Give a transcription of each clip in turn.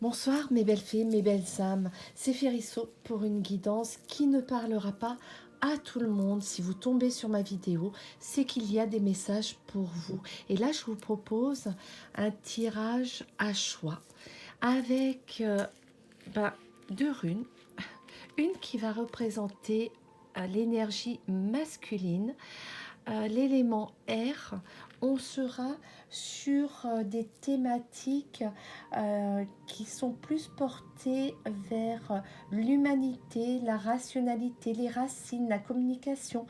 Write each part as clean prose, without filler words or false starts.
Bonsoir mes belles fées, mes belles âmes, c'est Férisso pour une guidance qui ne parlera pas à tout le monde. Si vous tombez sur ma vidéo, c'est qu'il y a des messages pour vous. Et là, je vous propose un tirage à choix avec deux runes. Une qui va représenter l'énergie masculine, l'élément air. On sera sur des thématiques qui sont plus portées vers l'humanité, la rationalité, les racines, la communication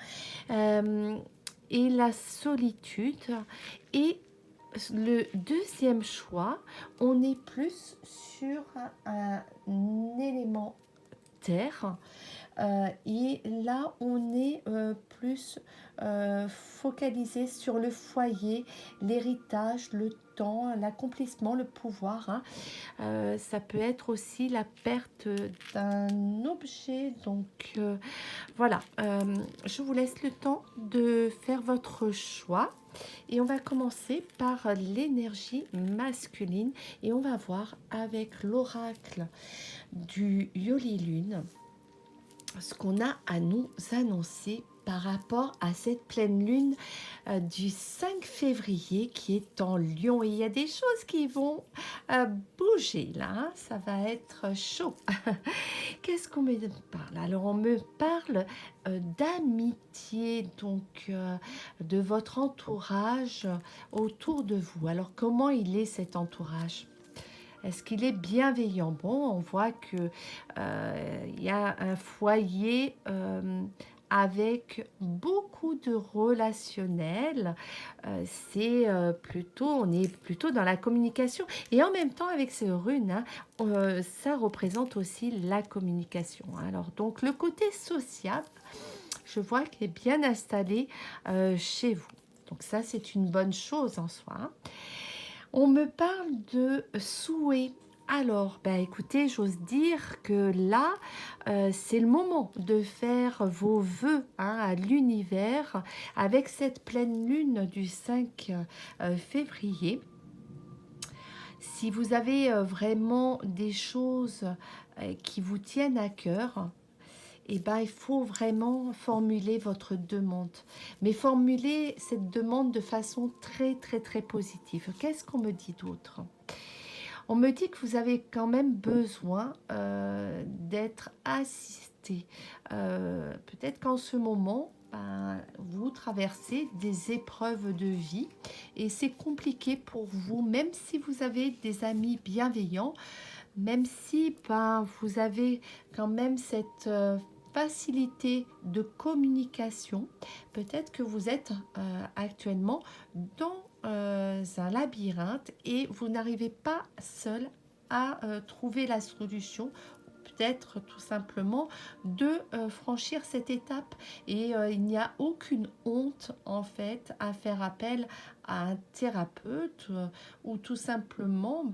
et la solitude. Et le deuxième choix, on est plus sur un élément terre. Et là, on est plus focalisé sur le foyer, l'héritage, le temps, l'accomplissement, le pouvoir. Ça peut être aussi la perte d'un objet. Donc voilà, je vous laisse le temps de faire votre choix. Et on va commencer par l'énergie masculine. Et on va voir avec l'oracle du Yoli Lune ce qu'on a à nous annoncer par rapport à cette pleine lune du 5 février qui est en Lion. Et il y a des choses qui vont bouger là, hein. Ça va être chaud. Qu'est-ce qu'on me parle? Alors on me parle d'amitié, donc de votre entourage autour de vous. Alors comment il est cet entourage? Est-ce qu'il est bienveillant? Bon, on voit que y a un foyer avec beaucoup de relationnel. C'est plutôt, on est plutôt dans la communication. Et en même temps, avec ces runes, hein, ça représente aussi la communication. Alors, donc, le côté sociable, je vois qu'il est bien installé chez vous. Donc ça, c'est une bonne chose en soi, hein. On me parle de souhait. Alors, écoutez, j'ose dire que là, c'est le moment de faire vos vœux à l'univers avec cette pleine lune du 5 février. Si vous avez vraiment des choses qui vous tiennent à cœur, il faut vraiment formuler votre demande. Mais formuler cette demande de façon très, très, très positive. Qu'est-ce qu'on me dit d'autre? On me dit que vous avez quand même besoin d'être assisté. Peut-être qu'en ce moment, vous traversez des épreuves de vie et c'est compliqué pour vous, même si vous avez des amis bienveillants, même si vous avez quand même cette facilité de communication. Peut-être que vous êtes actuellement dans un labyrinthe et vous n'arrivez pas seul à trouver la solution, peut-être tout simplement de franchir cette étape. Et il n'y a aucune honte en fait à faire appel à un thérapeute ou tout simplement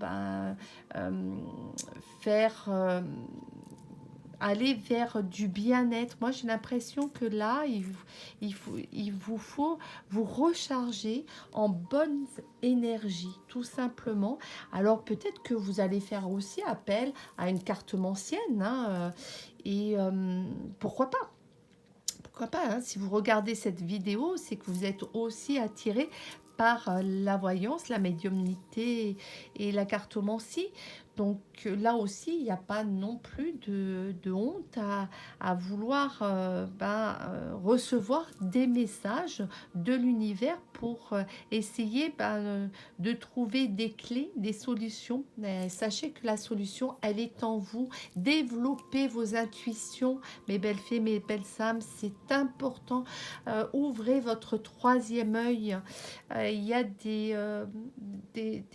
faire aller vers du bien-être. Moi, j'ai l'impression que là, il vous faut vous recharger en bonne énergie, tout simplement. Alors, peut-être que vous allez faire aussi appel à une cartomancienne, hein, et pourquoi pas? Pourquoi pas, hein, si vous regardez cette vidéo, c'est que vous êtes aussi attiré par la voyance, la médiumnité et la cartomancie. Donc là aussi, il n'y a pas non plus de honte à vouloir recevoir des messages de l'univers pour essayer de trouver des clés, des solutions. Sachez que la solution, elle est en vous. Développez vos intuitions, mes belles fées, mes belles âmes, c'est important. Ouvrez votre troisième œil. Il y a des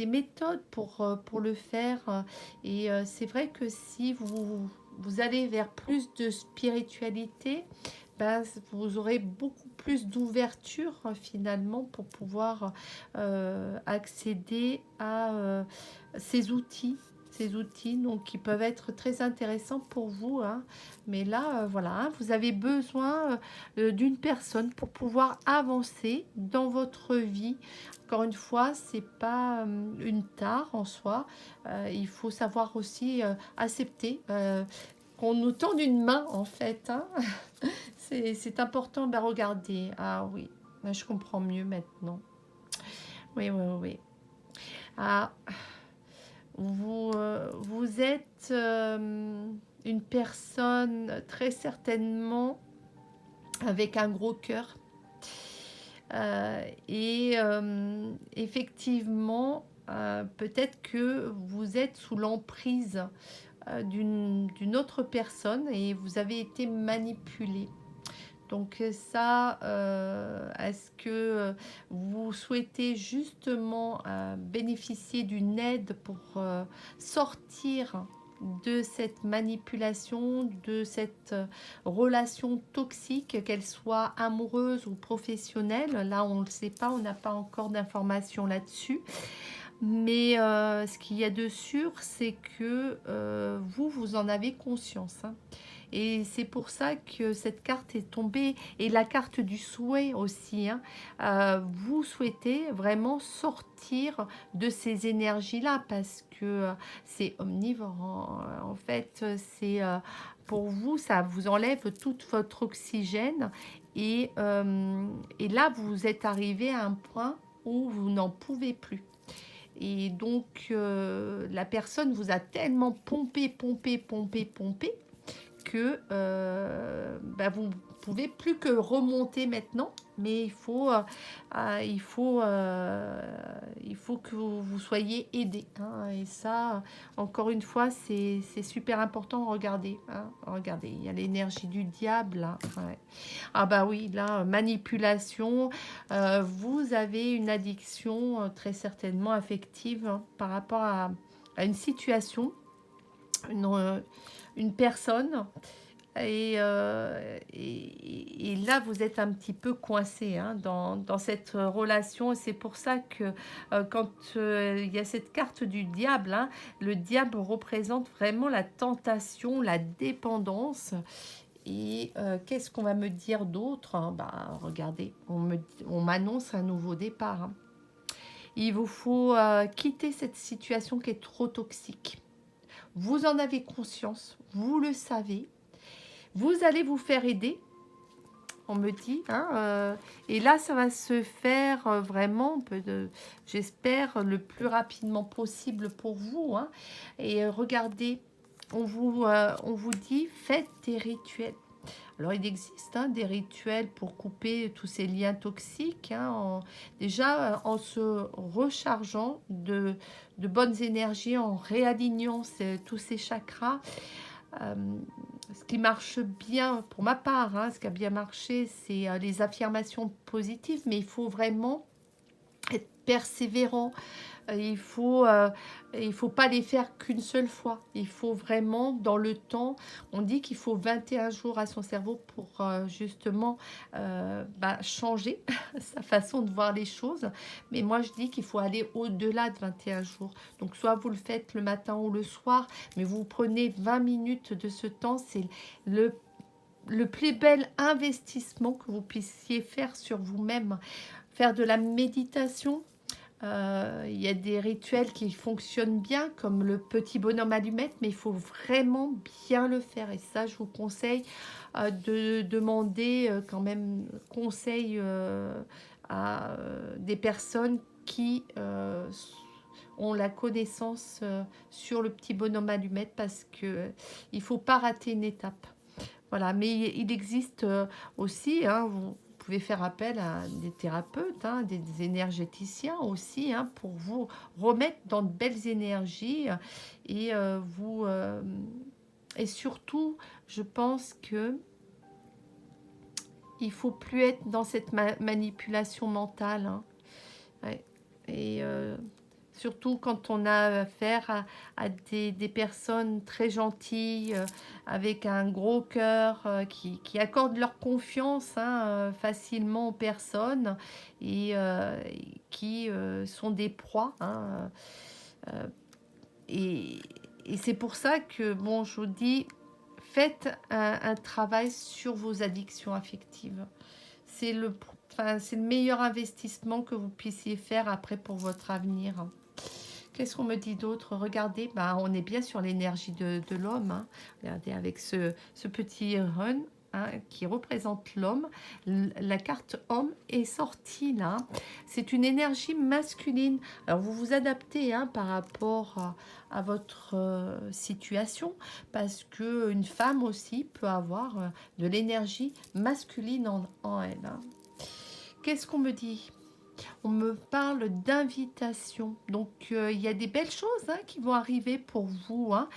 méthodes pour le faire. Et c'est vrai que si vous allez vers plus de spiritualité, vous aurez beaucoup plus d'ouverture finalement pour pouvoir accéder à ces outils ces outils, donc qui peuvent être très intéressants pour vous, hein. Mais là, voilà, hein, vous avez besoin d'une personne pour pouvoir avancer dans votre vie. Encore une fois, c'est pas une tare en soi. Il faut savoir aussi accepter qu'on nous tende une main, en fait, hein. C'est important. Ben, regardez. Ah oui, ben, je comprends mieux maintenant. Oui, oui, oui. Ah, vous êtes une personne très certainement avec un gros cœur. Effectivement, peut-être que vous êtes sous l'emprise d'une autre personne et vous avez été manipulé. Donc ça, est-ce que vous souhaitez justement bénéficier d'une aide pour sortir de cette manipulation, de cette relation toxique, qu'elle soit amoureuse ou professionnelle? Là, on ne le sait pas, on n'a pas encore d'informations là-dessus. Mais ce qu'il y a de sûr, c'est que vous en avez conscience, hein. Et c'est pour ça que cette carte est tombée. Et la carte du souhait aussi, hein. Vous souhaitez vraiment sortir de ces énergies-là parce que c'est omnivore. En fait, c'est pour vous, ça vous enlève tout votre oxygène. Et là, vous êtes arrivé à un point où vous n'en pouvez plus. Et donc, la personne vous a tellement pompé que bah, vous ne pouvez plus que remonter maintenant, mais il faut que vous soyez aidé, hein. Et ça, encore une fois, c'est super important. Regardez, hein, regardez, il y a l'énergie du diable là. Ouais. Ah bah oui, là, manipulation, vous avez une addiction très certainement affective, hein, par rapport à une situation, une, euh, une personne. Et là, vous êtes un petit peu coincé, hein, dans cette relation. C'est pour ça que quand il y a cette carte du diable, hein, le diable représente vraiment la tentation, la dépendance. Et qu'est-ce qu'on va me dire d'autre, hein? Bah, regardez, on m'annonce un nouveau départ, hein. Il vous faut quitter cette situation qui est trop toxique. Vous en avez conscience, vous le savez. Vous allez vous faire aider, on me dit, hein, et là, ça va se faire vraiment, j'espère, le plus rapidement possible pour vous, hein. Et regardez, on vous dit, faites des rituels. Alors, il existe, hein, des rituels pour couper tous ces liens toxiques, hein, déjà en se rechargeant de bonnes énergies, en réalignant tous ces chakras. Euh, Ce qui marche bien, pour ma part, hein, ce qui a bien marché, c'est les affirmations positives, mais il faut vraiment être persévérant. Il faut pas les faire qu'une seule fois. Il faut vraiment, dans le temps, on dit qu'il faut 21 jours à son cerveau pour justement changer sa façon de voir les choses. Mais moi, je dis qu'il faut aller au-delà de 21 jours. Donc, soit vous le faites le matin ou le soir, mais vous prenez 20 minutes de ce temps. C'est le plus bel investissement que vous puissiez faire sur vous-même. Faire de la méditation. Il y a des rituels qui fonctionnent bien, comme le petit bonhomme allumette, mais il faut vraiment bien le faire. Et ça, je vous conseille de demander quand même conseil à des personnes qui ont la connaissance sur le petit bonhomme allumette, parce que il faut pas rater une étape. Voilà, mais il existe aussi, hein, vous pouvez faire appel à des thérapeutes, hein, des énergéticiens aussi, hein, pour vous remettre dans de belles énergies et et surtout, je pense que il faut plus être dans cette manipulation mentale, hein. Ouais. Et surtout quand on a affaire à des personnes très gentilles, avec un gros cœur, qui accordent leur confiance, hein, facilement aux personnes et qui sont des proies, hein, et Et c'est pour ça que, bon, je vous dis, faites un travail sur vos addictions affectives. C'est le meilleur investissement que vous puissiez faire après pour votre avenir. Qu'est-ce qu'on me dit d'autre? Regardez, bah, on est bien sur l'énergie de l'homme. Hein. Regardez, avec ce petit run hein, qui représente l'homme. La carte homme est sortie là. C'est une énergie masculine. Alors, vous vous adaptez hein, par rapport à votre situation parce qu'une femme aussi peut avoir de l'énergie masculine en elle. Hein. Qu'est-ce qu'on me dit? On me parle d'invitation. Donc, il y a des belles choses hein, qui vont arriver pour vous. Hein.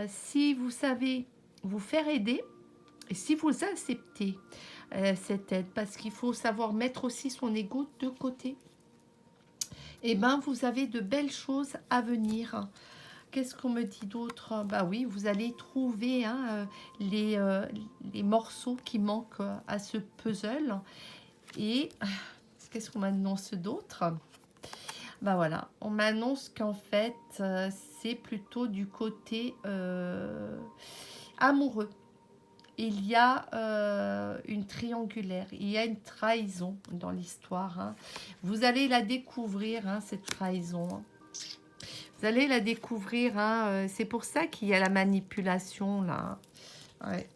Si vous savez vous faire aider et si vous acceptez cette aide, parce qu'il faut savoir mettre aussi son ego de côté, et ben vous avez de belles choses à venir. Qu'est-ce qu'on me dit d'autre? Bah oui, vous allez trouver hein, les morceaux qui manquent à ce puzzle. Et qu'est-ce qu'on m'annonce d'autre? Bah voilà, on m'annonce qu'en fait, c'est plutôt du côté amoureux. Il y a une triangulaire, il y a une trahison dans l'histoire. Hein. Vous allez la découvrir, hein, cette trahison. Hein. Vous allez la découvrir, hein, c'est pour ça qu'il y a la manipulation là. Ouais.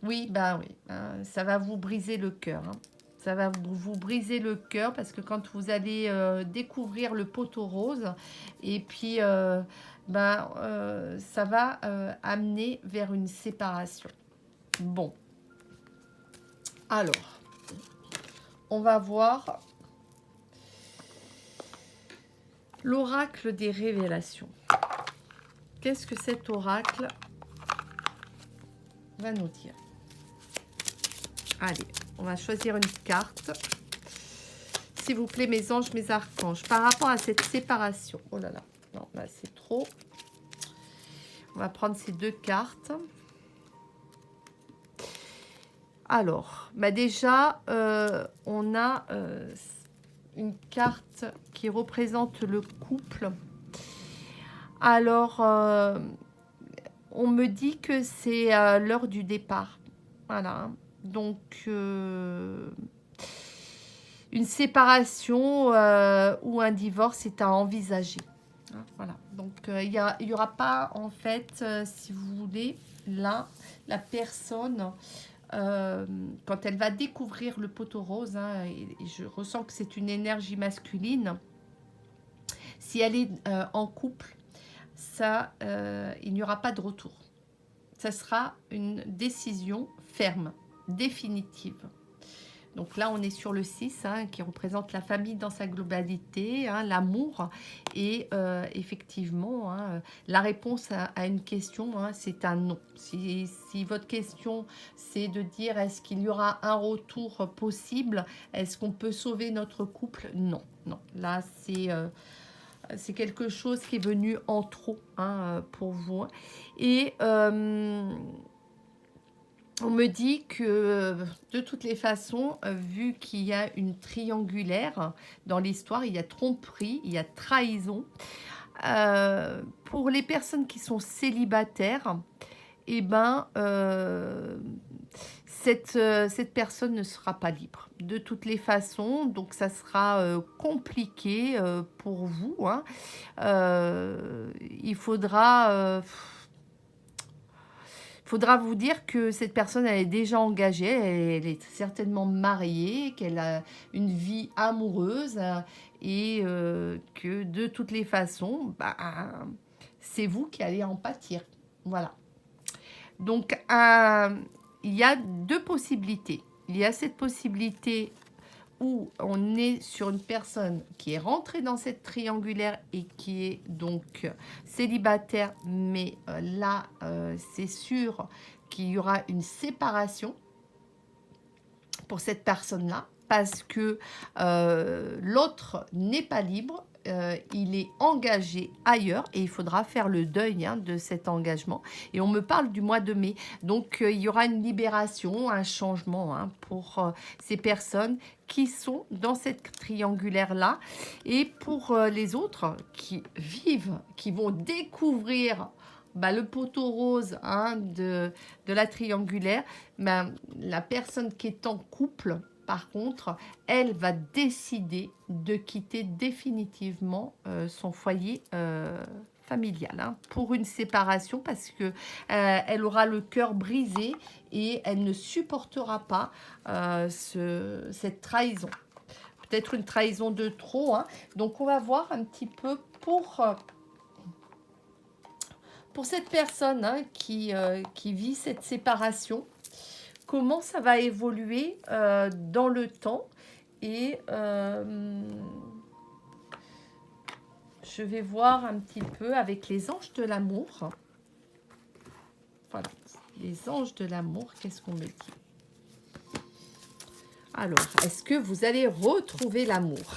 Oui, bah oui, ça va vous briser le cœur. Hein. Ça va vous briser le cœur parce que quand vous allez découvrir le poteau rose, et puis ça va amener vers une séparation. Bon, alors, on va voir l'oracle des révélations. Qu'est-ce que cet oracle va nous dire? Allez, on va choisir une carte. S'il vous plaît, mes anges, mes archanges, par rapport à cette séparation. Oh là là, non, là c'est trop. On va prendre ces deux cartes. Alors, bah déjà, on a une carte qui représente le couple. Alors, on me dit que c'est l'heure du départ. Voilà. Donc, une séparation ou un divorce est à envisager. Hein, voilà. Donc, il y aura pas, en fait, si vous voulez, là, la personne, quand elle va découvrir le poteau rose, hein, et je ressens que c'est une énergie masculine, si elle est en couple, ça, il n'y aura pas de retour. Ça sera une décision ferme, définitive. Donc là, on est sur le 6, hein, qui représente la famille dans sa globalité, hein, l'amour. Et effectivement, hein, la réponse à une question, hein, c'est un non. Si votre question, c'est de dire est-ce qu'il y aura un retour possible? Est-ce qu'on peut sauver notre couple? Non, non. Là, c'est quelque chose qui est venu en trop hein, pour vous. Et on me dit que de toutes les façons, vu qu'il y a une triangulaire dans l'histoire, il y a tromperie, il y a trahison. Pour les personnes qui sont célibataires, eh ben, cette personne ne sera pas libre. De toutes les façons, donc ça sera compliqué pour vous. Hein. Il faudra vous dire que cette personne elle est déjà engagée, elle est certainement mariée, qu'elle a une vie amoureuse et que de toutes les façons, c'est vous qui allez en pâtir. Voilà. Donc, il y a deux possibilités. Il y a cette possibilité où on est sur une personne qui est rentrée dans cette triangulaire et qui est donc célibataire, mais là, c'est sûr qu'il y aura une séparation pour cette personne-là, parce que l'autre n'est pas libre, il est engagé ailleurs et il faudra faire le deuil de cet engagement. Et on me parle du mois de mai. Donc, il y aura une libération, un changement pour ces personnes qui sont dans cette triangulaire-là. Et pour les autres qui vivent, qui vont découvrir le poteau rose de la triangulaire, la personne qui est en couple, par contre, elle va décider de quitter définitivement son foyer familial pour une séparation parce que elle aura le cœur brisé et elle ne supportera pas cette trahison. Peut-être une trahison de trop. Donc, on va voir un petit peu pour cette personne qui vit cette séparation, comment ça va évoluer dans le temps. Et je vais voir un petit peu avec les anges de l'amour. Voilà, les anges de l'amour, qu'est-ce qu'on me dit? Alors, est-ce que vous allez retrouver l'amour?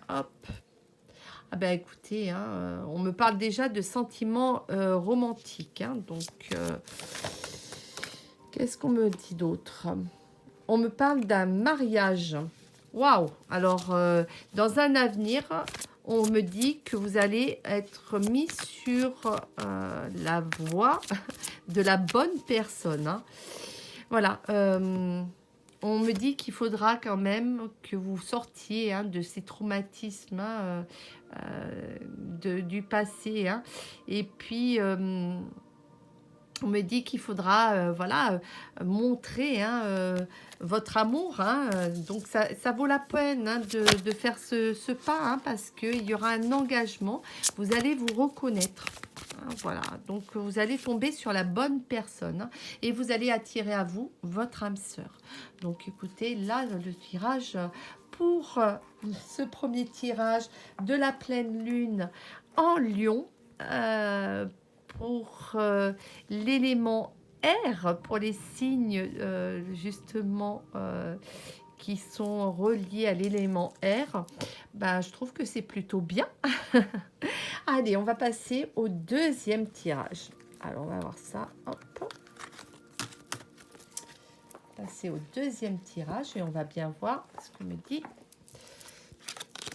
Hop. Ah ben écoutez, on me parle déjà de sentiments romantiques. Donc, qu'est-ce qu'on me dit d'autre? On me parle d'un mariage. Waouh! Alors, dans un avenir, on me dit que vous allez être mis sur la voie de la bonne personne. Voilà. On me dit qu'il faudra quand même que vous sortiez de ces traumatismes du passé. Et puis, on me dit qu'il faudra montrer votre amour. Donc, ça vaut la peine de faire ce pas parce qu'il y aura un engagement. Vous allez vous reconnaître. Voilà, donc vous allez tomber sur la bonne personne et vous allez attirer à vous votre âme sœur. Donc écoutez, là le tirage pour ce premier tirage de la pleine lune en Lion, pour l'élément air, pour les signes justement qui sont reliés à l'élément air, je trouve que c'est plutôt bien. Allez, on va passer au deuxième tirage. Alors, on va voir ça. Hop. Passer au deuxième tirage et on va bien voir ce que me dit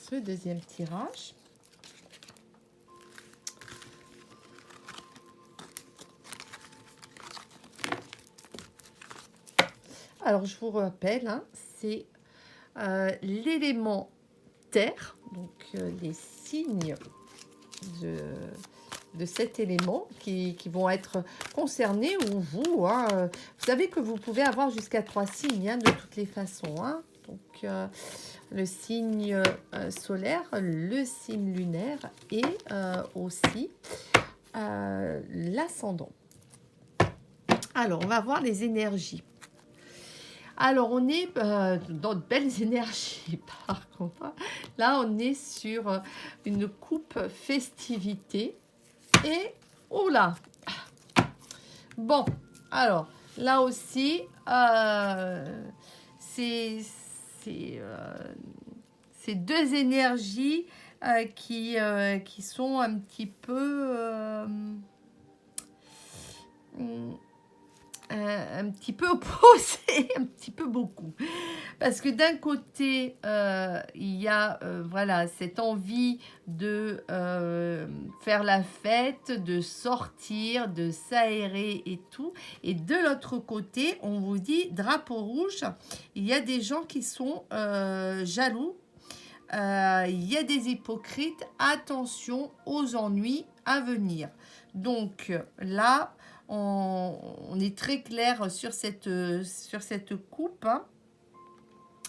ce deuxième tirage. Alors, je vous rappelle, c'est l'élément terre, donc les signes de cet élément qui vont être concernés, ou vous. Vous savez que vous pouvez avoir jusqu'à 3 signes de toutes les façons. Donc, le signe solaire, le signe lunaire et aussi l'ascendant. Alors, on va voir les énergies. Alors, on est dans de belles énergies, par contre. Là, on est sur une coupe festivité. Et, oh là! Bon, alors, là aussi, c'est deux énergies qui sont un petit peu... un petit peu opposé, un petit peu beaucoup. Parce que d'un côté, il y a cette envie de faire la fête, de sortir, de s'aérer et tout. Et de l'autre côté, on vous dit, drapeau rouge, il y a des gens qui sont jaloux. Il y a des hypocrites. Attention aux ennuis à venir. Donc là, on est très clair sur cette coupe.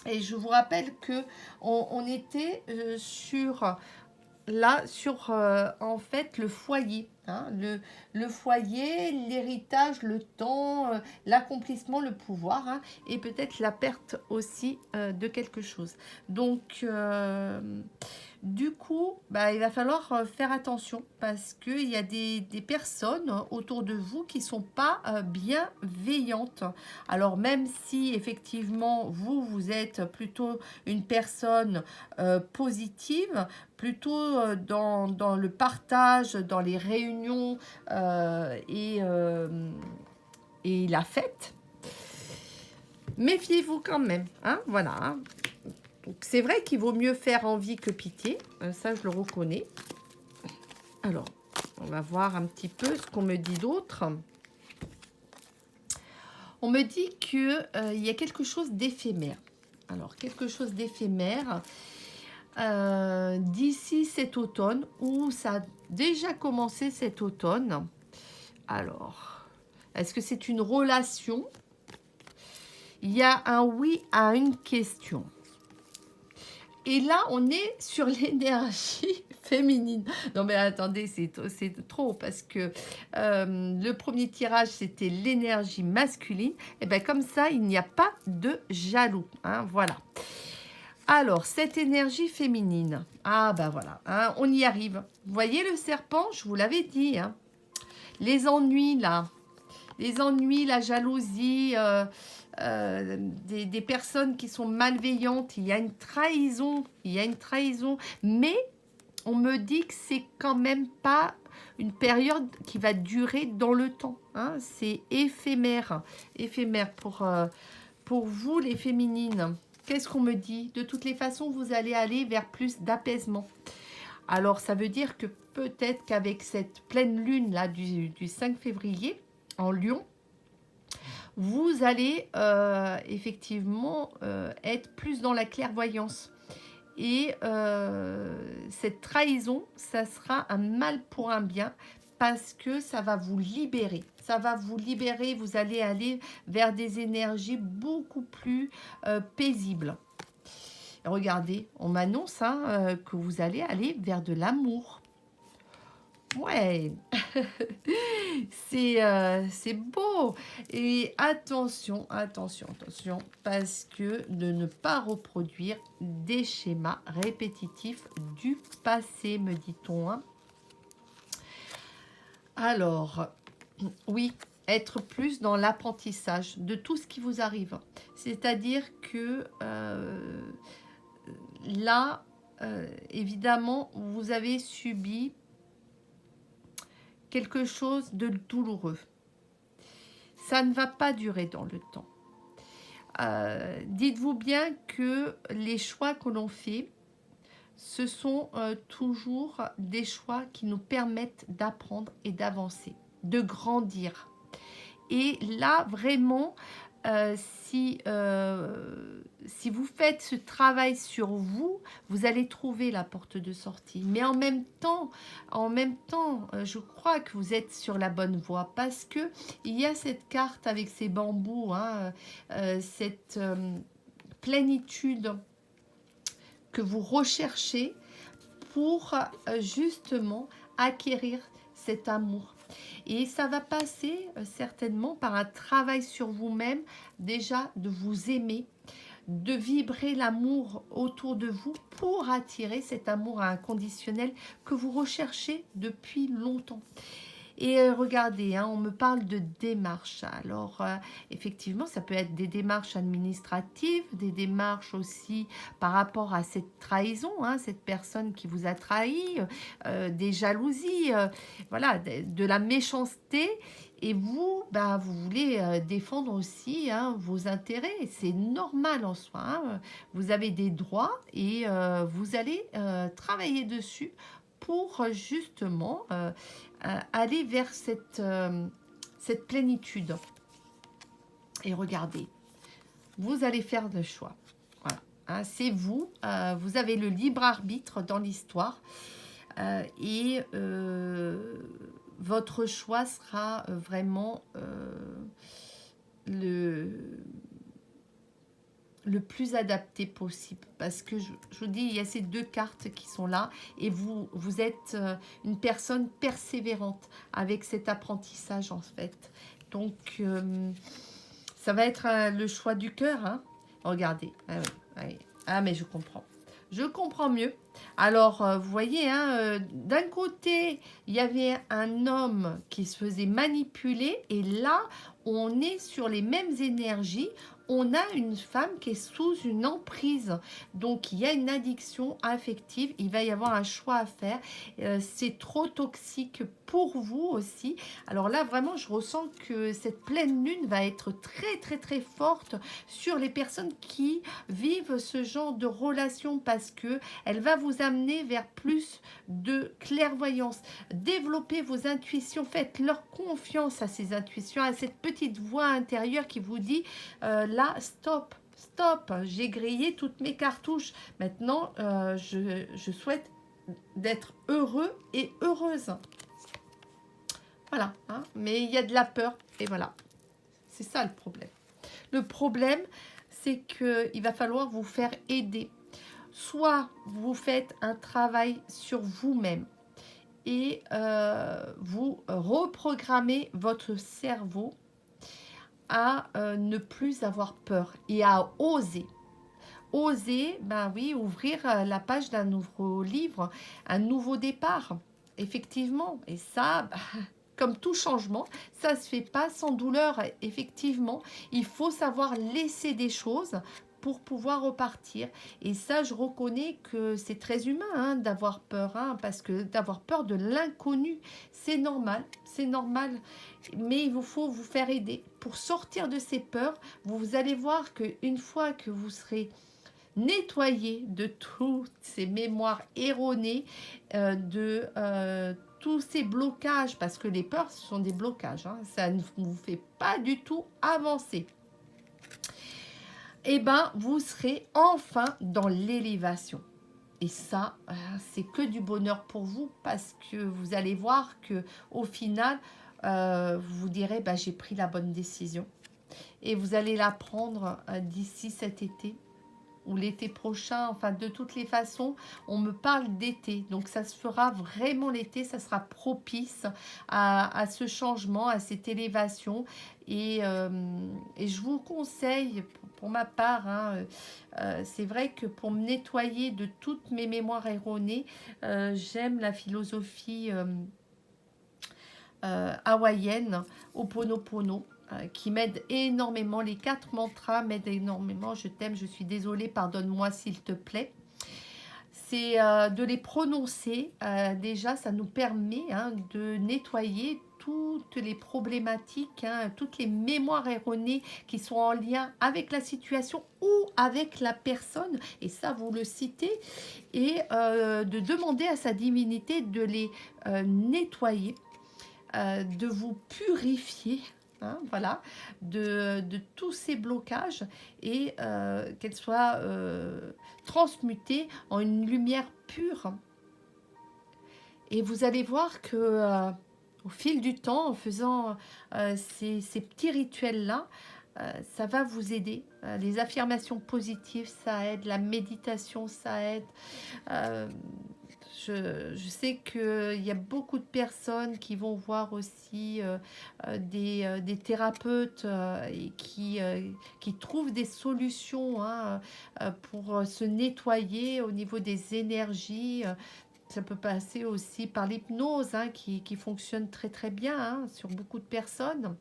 Et je vous rappelle que on était sur là sur en fait le foyer, hein, le foyer, l'héritage, le temps, l'accomplissement, le pouvoir, hein, et peut-être la perte aussi de quelque chose. Donc du coup, bah, il va falloir faire attention parce qu'il y a des personnes autour de vous qui ne sont pas bienveillantes. Alors même si effectivement vous êtes plutôt une personne positive, plutôt dans le partage, dans les réunions et la fête, méfiez-vous quand même, hein, voilà, hein. Donc c'est vrai qu'il vaut mieux faire envie que pitié, ça je le reconnais. Alors, on va voir un petit peu ce qu'on me dit d'autre. On me dit qu'il y a quelque chose d'éphémère. Alors, quelque chose d'éphémère d'ici cet automne, ou ça a déjà commencé cet automne. Alors, est-ce que c'est une relation? Il y a un oui à une question. Et là, on est sur l'énergie féminine. Non, mais attendez, c'est trop, parce que le premier tirage, c'était l'énergie masculine. Et bien, comme ça, il n'y a pas de jaloux, hein, voilà. Alors, cette énergie féminine, ah ben voilà, hein, on y arrive. Vous voyez le serpent, je vous l'avais dit, hein, les ennuis, là, les ennuis, la jalousie, des personnes qui sont malveillantes, il y a une trahison, mais on me dit que c'est quand même pas une période qui va durer dans le temps, hein, c'est éphémère pour vous les féminines. Qu'est-ce qu'on me dit? De toutes les façons, vous allez aller vers plus d'apaisement. Alors, ça veut dire que peut-être qu'avec cette pleine lune là du 5 février en Lion, vous allez effectivement être plus dans la clairvoyance. Et cette trahison, ça sera un mal pour un bien parce que ça va vous libérer. Ça va vous libérer, vous allez aller vers des énergies beaucoup plus paisibles. Regardez, on m'annonce hein, que vous allez aller vers de l'amour. Ouais, c'est beau. Et attention, parce que de ne pas reproduire des schémas répétitifs du passé, me dit-on, hein. Alors, oui, être plus dans l'apprentissage de tout ce qui vous arrive. C'est-à-dire que là, évidemment, vous avez subi quelque chose de douloureux. Ça ne va pas durer dans le temps. Dites-vous bien que les choix que l'on fait, ce sont toujours des choix qui nous permettent d'apprendre et d'avancer, de grandir. Et là, vraiment, si vous faites ce travail sur vous, vous allez trouver la porte de sortie. Mais en même temps, je crois que vous êtes sur la bonne voie parce que il y a cette carte avec ces bambous, hein, cette plénitude que vous recherchez pour justement acquérir cet amour. Et ça va passer certainement par un travail sur vous-même, déjà de vous aimer, de vibrer l'amour autour de vous pour attirer cet amour inconditionnel que vous recherchez depuis longtemps. Et regardez, hein, on me parle de démarches. Alors, effectivement, ça peut être des démarches administratives, des démarches aussi par rapport à cette trahison, hein, cette personne qui vous a trahi, des jalousies, voilà, de la méchanceté. Et vous, ben, vous voulez défendre aussi hein, vos intérêts. C'est normal en soi. Hein. Vous avez des droits et vous allez travailler dessus pour justement aller vers cette plénitude. Et regardez, vous allez faire le choix. Voilà. Hein, c'est vous, vous avez le libre arbitre dans l'histoire et votre choix sera vraiment le plus adapté possible. Parce que je vous dis, il y a ces deux cartes qui sont là. Et vous êtes une personne persévérante avec cet apprentissage en fait. Donc, ça va être le choix du cœur. Hein. Regardez. Ah, oui, oui. Ah, mais je comprends. Je comprends mieux. Alors, vous voyez, hein, d'un côté, il y avait un homme qui se faisait manipuler. Et là, on est sur les mêmes énergies. On a une femme qui est sous une emprise. Donc, il y a une addiction affective. Il va y avoir un choix à faire. C'est trop toxique pour vous aussi. Alors là, vraiment, je ressens que cette pleine lune va être très, très, très forte sur les personnes qui vivent ce genre de relation parce que elle va vous amener vers plus de clairvoyance. Développez vos intuitions. Faites-leur confiance à ces intuitions, à cette petite voix intérieure qui vous dit là, stop, stop, j'ai grillé toutes mes cartouches. Maintenant, je souhaite d'être heureux et heureuse. Voilà, hein, mais il y a de la peur et voilà. C'est ça le problème. Le problème, c'est qu'il va falloir vous faire aider. Soit vous faites un travail sur vous-même et vous reprogrammez votre cerveau à ne plus avoir peur et à oser. Oser, ben oui, ouvrir la page d'un nouveau livre, un nouveau départ, effectivement. Et ça, comme tout changement, ça ne se fait pas sans douleur, effectivement. Il faut savoir laisser des choses pour pouvoir repartir. Et ça, je reconnais que c'est très humain hein, d'avoir peur, hein, parce que d'avoir peur de l'inconnu, c'est normal, mais il vous faut vous faire aider. Pour sortir de ces peurs, vous allez voir qu'une fois que vous serez nettoyé de toutes ces mémoires erronées, tous ces blocages, parce que les peurs, ce sont des blocages, hein, ça ne vous fait pas du tout avancer. Eh bien, vous serez enfin dans l'élévation. Et ça, c'est que du bonheur pour vous, parce que vous allez voir que au final, vous vous direz, bah, j'ai pris la bonne décision. Et vous allez la prendre d'ici cet été ou l'été prochain, enfin de toutes les façons, on me parle d'été, donc ça se fera vraiment l'été, ça sera propice à ce changement, à cette élévation, et je vous conseille, pour ma part, hein, c'est vrai que pour me nettoyer de toutes mes mémoires erronées, j'aime la philosophie hawaïenne, Ho'oponopono, qui m'aide énormément. Les 4 mantras m'aident énormément. Je t'aime, je suis désolée, pardonne-moi s'il te plaît. C'est de les prononcer. Déjà, ça nous permet hein, de nettoyer toutes les problématiques, hein, toutes les mémoires erronées qui sont en lien avec la situation ou avec la personne. Et ça, vous le citez. Et de demander à sa divinité de les nettoyer, de vous purifier. Hein, voilà, de tous ces blocages et qu'elles soient transmutées en une lumière pure. Et vous allez voir que au fil du temps, en faisant ces petits rituels-là, ça va vous aider. Les affirmations positives, ça aide. La méditation, ça aide. Je sais qu'il y a beaucoup de personnes qui vont voir aussi des thérapeutes et qui trouvent des solutions hein, pour se nettoyer au niveau des énergies. Ça peut passer aussi par l'hypnose hein, qui fonctionne très très bien hein, sur beaucoup de personnes.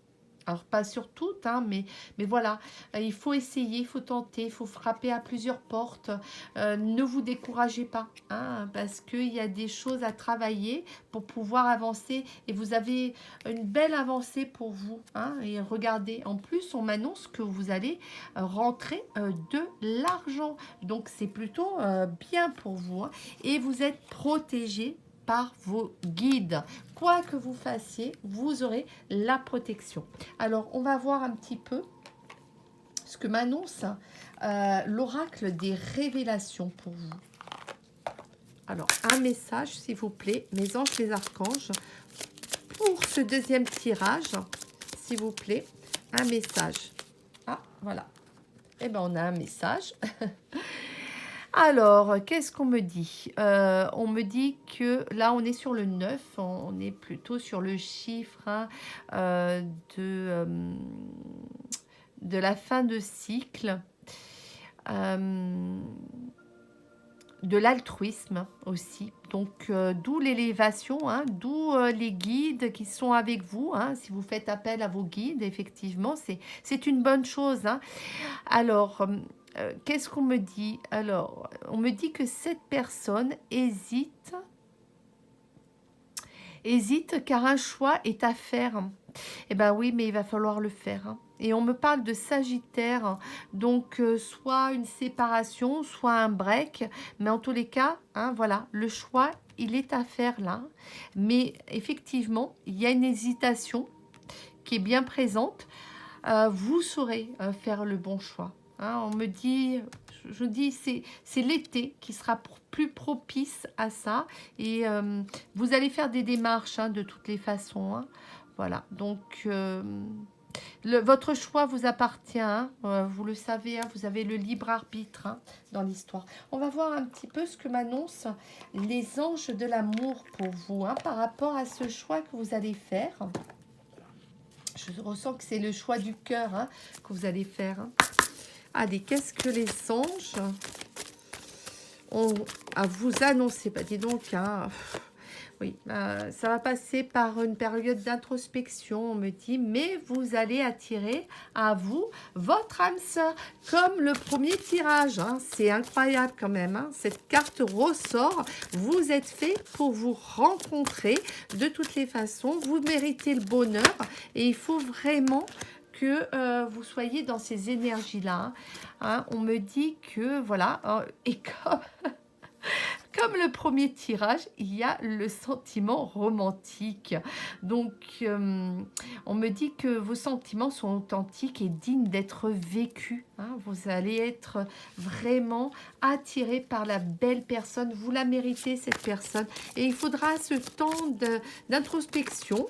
Alors, pas sur toutes, hein, mais voilà, il faut essayer, il faut tenter, il faut frapper à plusieurs portes. Ne vous découragez pas, hein, parce qu'il y a des choses à travailler pour pouvoir avancer. Et vous avez une belle avancée pour vous. Hein, et regardez, en plus, on m'annonce que vous allez rentrer de l'argent. Donc, c'est plutôt bien pour vous. Hein, et vous êtes protégé par vos guides. Quoi que vous fassiez, vous aurez la protection. Alors, on va voir un petit peu ce que m'annonce l'oracle des révélations pour vous. Alors, un message, s'il vous plaît, mes anges, les archanges, pour ce deuxième tirage, s'il vous plaît, un message. Ah, voilà. Eh ben, on a un message. Alors, qu'est-ce qu'on me dit? On me dit que là, on est sur le 9, on est plutôt sur le chiffre hein, euh, de, euh, de la fin de cycle, euh, de l'altruisme aussi. Donc, d'où l'élévation, hein, d'où les guides qui sont avec vous. Hein, si vous faites appel à vos guides, effectivement, c'est une bonne chose. Hein. Alors, qu'est-ce qu'on me dit? Alors, on me dit que cette personne hésite car un choix est à faire. Eh bien oui, mais il va falloir le faire. Hein. Et on me parle de Sagittaire, hein. Donc soit une séparation, soit un break. Mais en tous les cas, hein, voilà, le choix, il est à faire là. Mais effectivement, il y a une hésitation qui est bien présente. Vous saurez faire le bon choix. Hein, on me dit, je dis, c'est l'été qui sera plus propice à ça. Et vous allez faire des démarches hein, de toutes les façons. Hein. Voilà, donc votre choix vous appartient. Hein, vous le savez, hein, vous avez le libre arbitre hein, dans l'histoire. On va voir un petit peu ce que m'annoncent les anges de l'amour pour vous hein, par rapport à ce choix que vous allez faire. Je ressens que c'est le choix du cœur hein, que vous allez faire. Hein. Allez, qu'est-ce que les anges ont à vous annoncer? Bah, dis donc, hein, oui, ça va passer par une période d'introspection, on me dit, mais vous allez attirer à vous votre âme sœur, comme le premier tirage. Hein, c'est incroyable quand même. Hein, cette carte ressort. Vous êtes fait pour vous rencontrer de toutes les façons. Vous méritez le bonheur et il faut vraiment que vous soyez dans ces énergies-là. Hein. Hein, on me dit que, voilà, et comme le premier tirage, il y a le sentiment romantique. Donc, on me dit que vos sentiments sont authentiques et dignes d'être vécus. Hein. Vous allez être vraiment attiré par la belle personne. Vous la méritez, cette personne. Et il faudra ce temps d'introspection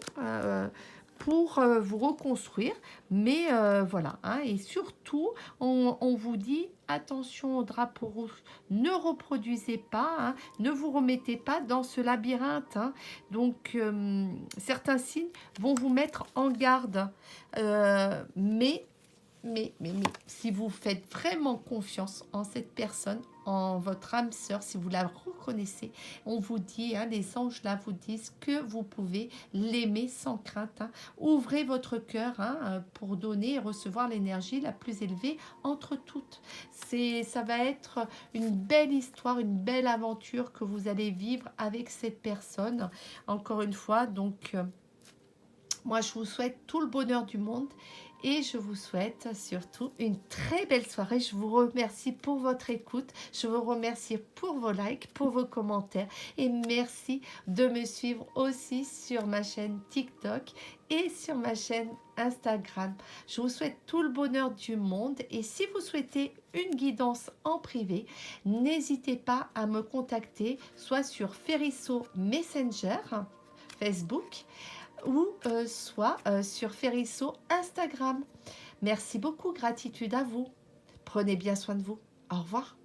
pour vous reconstruire. Mais voilà. Hein, et surtout, on vous dit, attention au drapeau rouge. Ne reproduisez pas, hein, ne vous remettez pas dans ce labyrinthe. Hein. Donc, certains signes vont vous mettre en garde. Mais, si vous faites vraiment confiance en cette personne, en votre âme sœur, si vous la reconnaissez, on vous dit, hein, les anges là vous disent que vous pouvez l'aimer sans crainte. Hein. Ouvrez votre cœur hein, pour donner et recevoir l'énergie la plus élevée entre toutes. Ça va être une belle histoire, une belle aventure que vous allez vivre avec cette personne. Encore une fois, donc, moi je vous souhaite tout le bonheur du monde. Et je vous souhaite surtout une très belle soirée. Je vous remercie pour votre écoute. Je vous remercie pour vos likes, pour vos commentaires. Et merci de me suivre aussi sur ma chaîne TikTok et sur ma chaîne Instagram. Je vous souhaite tout le bonheur du monde. Et si vous souhaitez une guidance en privé, n'hésitez pas à me contacter soit sur Ferisso Messenger, Facebook, ou soit sur Ferisso Instagram. Merci beaucoup, gratitude à vous. Prenez bien soin de vous. Au revoir.